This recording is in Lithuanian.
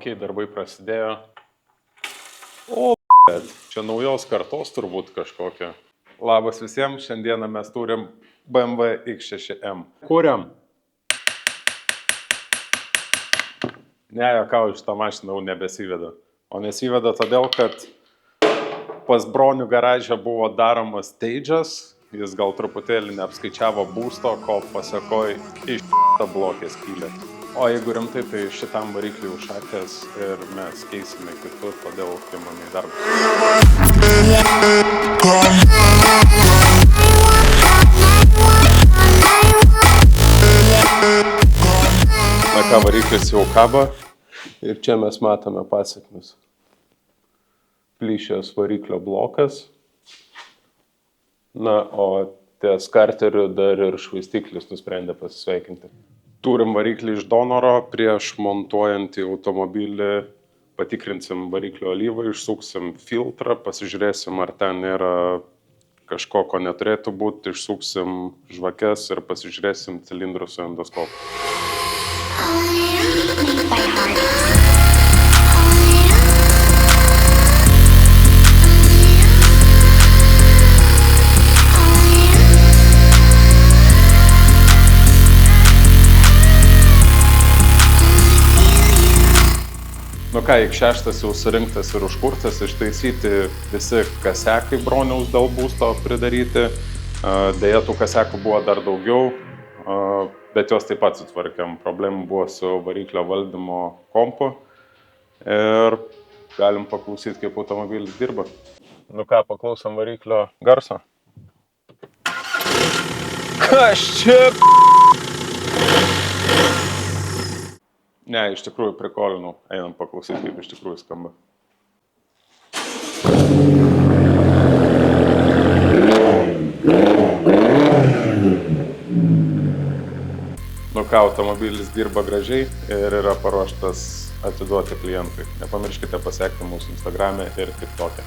Ok, darbai prasidėjo. O, bet čia naujos kartos turbūt kažkokia. Labas visiems, šiandieną mes turim BMW X6M. Kuriam. Ne, jokauju, šitą mašiną jau nebesiveda. O nesiveda todėl, kad pas bronių garažę buvo daromas stage'as, jis gal truputėlį neapskaičiavo būsto, ko pasakoj iš blokės kylė. O jeigu rimtai, tai šitam varikliui užšakęs ir mes keisime kitur, todėl imame į darbą. Na ką, variklis jau kaba ir čia mes matome pasekmes. Plyšęs variklio blokas. Na, o ties karteriu dar ir švaistiklis nusprendė pasisveikinti. Turim variklį iš donoro, prieš montuojant į automobilį patikrinsim variklio alyvą, išsuksim filtrą, pasižiūrėsim, ar ten nėra kažko, ko neturėtų būti, išsuksim žvakes ir pasižiūrėsim cilindrų su endoskopu. Nu ką, X6 jau surinktas ir užkurtas, ištaisyti visi kasekai broniaus dėl būsto pridaryti. Deja, tų kasekų buvo dar daugiau, bet juos taip pat sutvarkėm. Problemų buvo su variklio valdymo kompu ir galim paklausyti, kaip automobilis dirba. Nu ką, paklausom variklio garso. Kas čia? Ne, iš tikrųjų prikolinau. Einam paklausyti, kaip iš tikrųjų skamba. Nu ką, automobilis dirba gražiai ir yra paruoštas atiduoti klientui. Nepamirškite pasekti mūsų Instagrame ir TikTok'e.